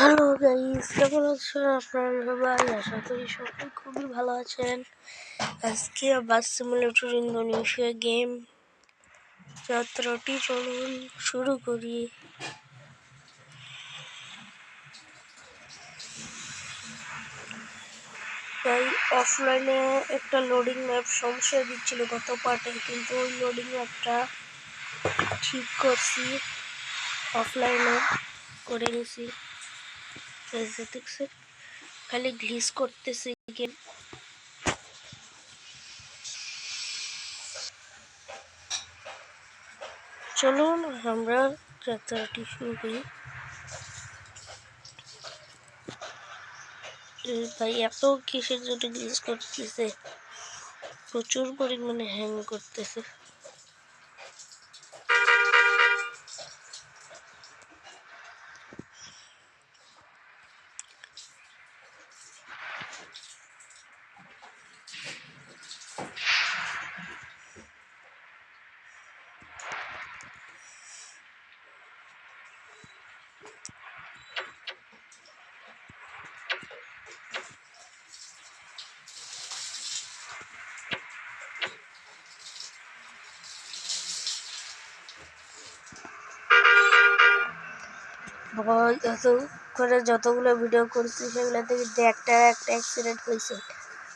Hello guys, কেমন আছেন আপনারা সবাই? আশা করি সবাই খুবই ভালো আছেন। আজকে বাস সিমুলেটর ইন্দোনেশিয়া গেম যাত্রাটি চলুন শুরু করি। তাই অফলাইনে একটা লোডিং ম্যাপ সমস্যা দিচ্ছিল গত পার্টে, কিন্তু ওই লোডিং ম্যাপটা ঠিক করছি, অফলাইনে করে গেছি। দেখছেন, খালি গ্লিচ করতেছি গেম। চলুন আমরা যাত্রাটি শুরু করি। ভাই এত কিসের জন্য গ্লিচ করতেছে, প্রচুর পরিমাণে হ্যাং করতেছে। এত করে যতগুলো ভিডিও করছি সেগুলোতে কিন্তু একটা অ্যাক্সিডেন্ট হয়েছে।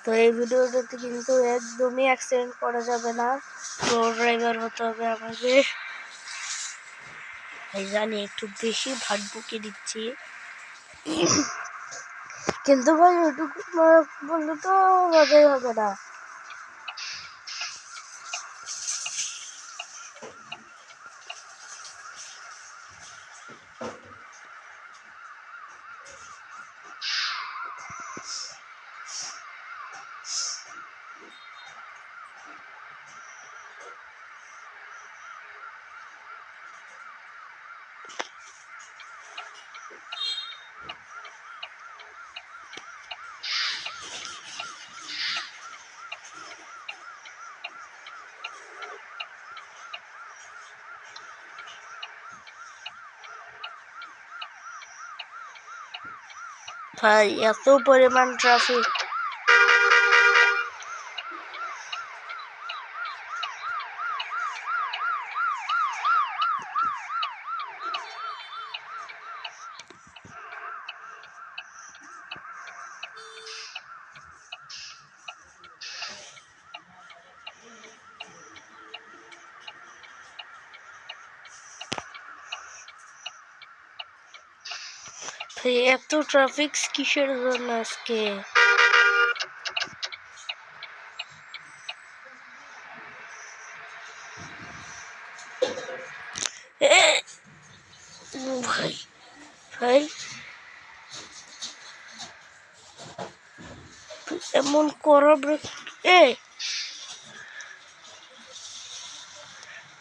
তো এই ভিডিওটাতে কিন্তু একদমই অ্যাক্সিডেন্ট করা যাবে না, প্রো ড্রাইভার হতে হবে আমাকে। জানি একটু বেশি ভাট বুকে দিচ্ছি, কিন্তু ভাই এটুকু বললে তো মজাই হবে না। ভাই এত পরিমাণ ট্রাফিক, এত ট্রাফিক কিসের জন্য আজকে? ভাই ভাই এমন করা ব্রেক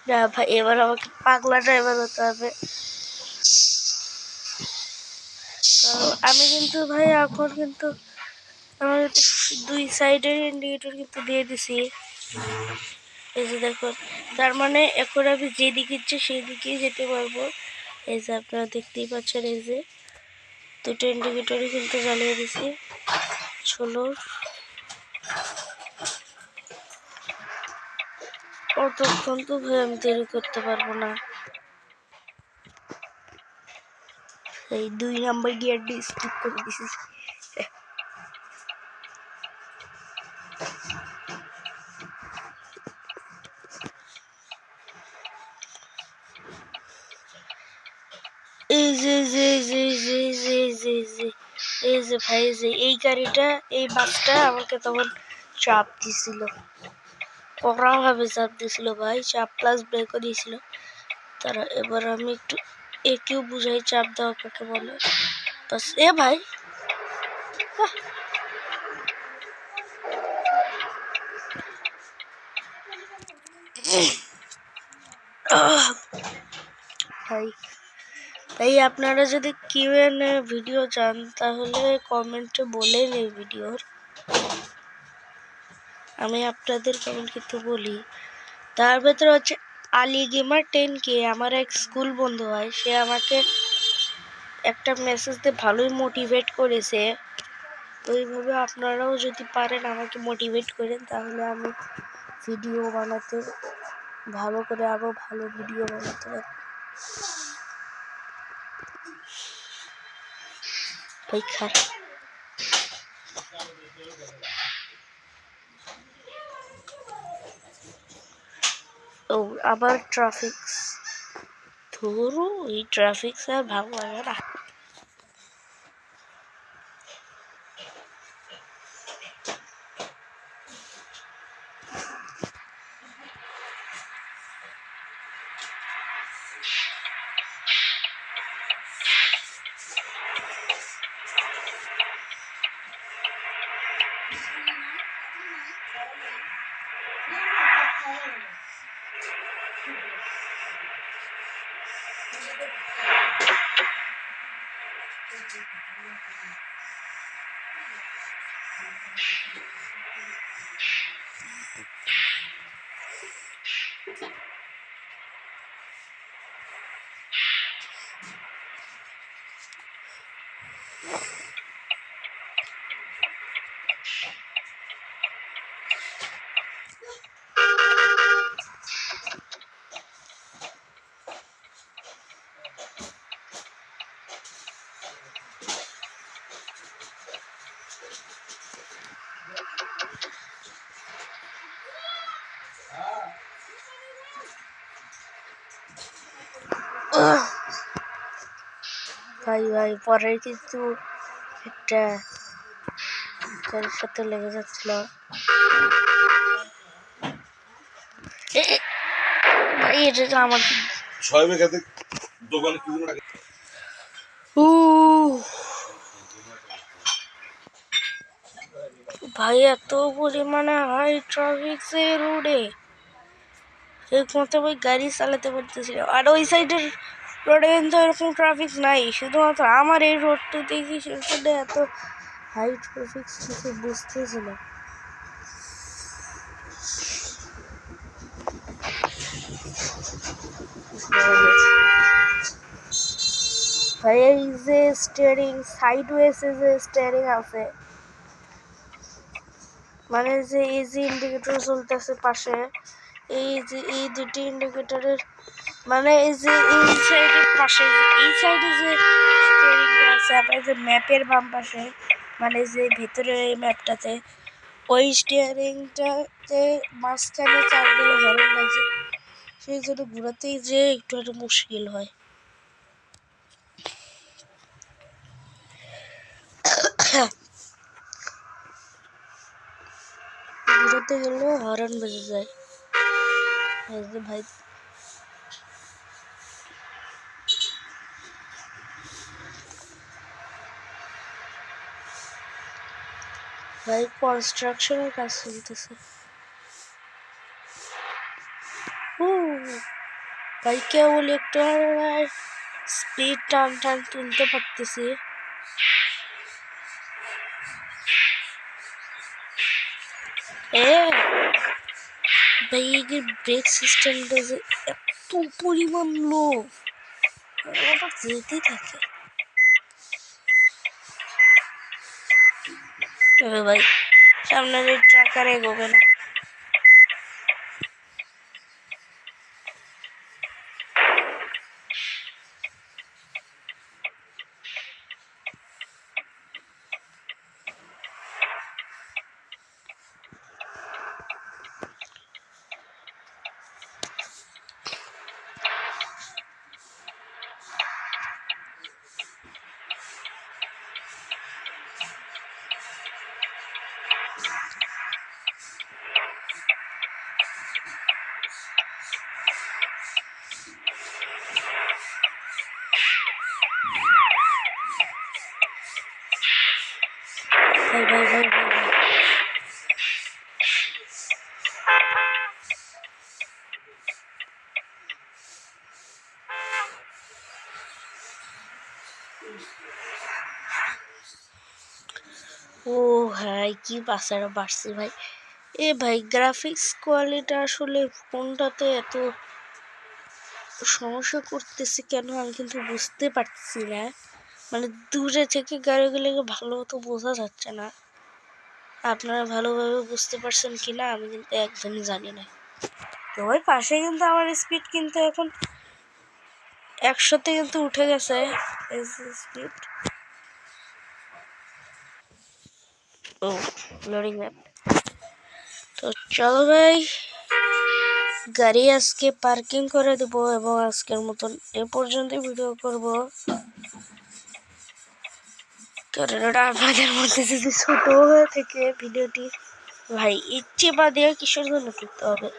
না ভাই, এবার আমাকে পাগলা ড্রাইভার হতে হবে। কারণ আমি কিন্তু ভাই এখন কিন্তু আমার দুই সাইডের ইন্ডিকেটর কিন্তু দিয়ে দিছি, এই যে দেখুন। তার মানে এখন আমি যেদিকে ইচ্ছে সেই দিকেই যেতে পারবো। এই যে আপনারা দেখতেই পাচ্ছেন, এই যে দুটো ইন্ডিকেটরই কিন্তু জ্বালিয়ে দিছি। চলো অতক্ষণ তো ভাই আমি দেরি করতে পারবো না। এই 2 নাম্বার গিয়ারটি স্কিপ করে দিছি। এই যে ভাই, যে এই গাড়িটা, এই বাসটা আমাকে তখন চাপ দিছিল, কড়া ভাবে চাপ দিছিল ভাই, চাপ প্লাস ব্রেকও দিয়েছিল। তারা এবার আমি একটু একেও বুঝাই চাপ দেওয়া কাকে বলে। বাস এ ভাই ভাই ভাই আপনারা যদি কিউএনএ ভিডিও চান তাহলে কমেন্টে বলেন এই ভিডিওর, আমি আপনাদের কমেন্ট কিন্তু বলি। তার ভেতরে হচ্ছে আলী গেমার 10K, আমার এক স্কুল বন্ধু হয়, সে আমাকে একটা মেসেজ দিয়ে ভালোই মোটিভেট করেছে। ওইভাবে আপনারাও যদি পারেন আমাকে মোটিভেট করেন, তাহলে আমি ভিডিও বানাতে ভালো করে আরও ভালো ভিডিও বানাতে পারি। ও আবার ট্রাফিক্স, ধরো এই ট্রাফিক্স আর ভালো লাগে না। ভাই ভাই পরে কিন্তু একটা কারোর সাথে লেগে যাচ্ছিল। ভাই এটা আমার ভাই এত পরিমাণে হাই ট্রাফিক রোডে ঠিক মতো ওই গাড়ি চালাতে পারতেছিল। আর ওই সাইডের রোডে কিন্তু এরকম ট্রাফিক নাই, শুধুমাত্র আমার এই রোডটা দেখি সেখানে এত হাই ট্রাফিক কিছু বুঝতেছি না। ভাই এই যে স্টিয়ারিং সাইড ওয়েসে যে স্টিয়ারিং আছে, মানে যে এই যে ইন্ডিকেটর চলতেছে পাশে, এই যে এই দুটি ইন্ডিকেটরের মানে এই যে এই সাইডের পাশে, এই সাইডে যে স্টিয়ারিংটা আছে আপনার যে ম্যাপের বাম পাশে, মানে যে ভেতরে এই ম্যাপটাতে ওই স্টিয়ারিংটাতে মাঝখানে চাপ দিলে হরন বাজে, সেই জন্য ঘোরাতেই যে একটু একটু মুশকিল হয়। ঘুরাতে গেলে হরন বেজে যায়। ভাই ভাই কনস্ট্রাকশনের কাজ চলতেছে। ভাই কেবল একটু স্পিড টান টান তুলতে পারতেছি। ভাই এই ব্রেক সিস্টেমটা যে এত পরিমাণ লো, ওটা যেতেই থাকে। ভাই সামনের ট্রাক আর এগোবে না। ভাই ভাই ভাই ভাই ও ভাই কি বাসাটা বাড়ছে ভাই। ভাই গ্রাফিক্স কোয়ালিটি আসলে ফোনটাতে এত সমস্যা করতেছে কেন আমি কিন্তু বুঝতে পারছি না। মানে দূরে থেকে গাড়িগুলোকে ভালো মতো বোঝা যাচ্ছে না। আপনারা ভালোভাবে বুঝতে পারছেন কি না আমি কিন্তু একদমই জানি না। তো ওই পাশে কিন্তু আমার স্পিড কিন্তু এখন 100-তে কিন্তু উঠে গেছে স্পিড। ও লোডিং ম্যাপ। তো চলো ভাই, গাড়ি আজকে পার্কিং করে দেবো এবং আজকের মতন এ পর্যন্ত ভিডিও করব। কারণ ওটা আপনাদের মধ্যে যদি ছোট হয়ে থেকে ভিডিওটি ভাই ইচ্ছে বা দিয়ে কিসের জন্য করতে হবে।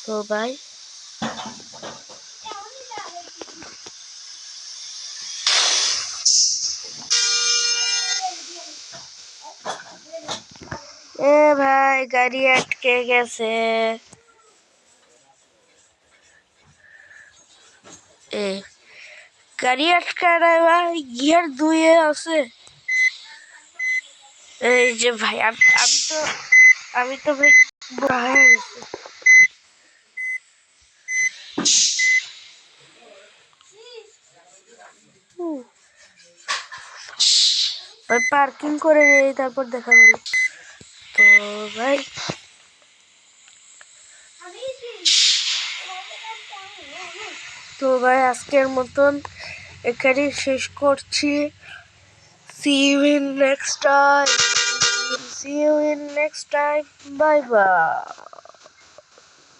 তো ভাই এ ভাই গাড়ি আটকে গেছে। এ গাড়ি আটকায় ভাই, গিয়ার 2-এ আছে। এই যে ভাই আমি তো ভাই বুড়া হয়ে গেছি। ভাই পার্কিং করে নেই তারপর দেখা করি। তো ভাই আজকের মতন এখানেই শেষ করছি। See you in next time. See you in next time. Bye bye.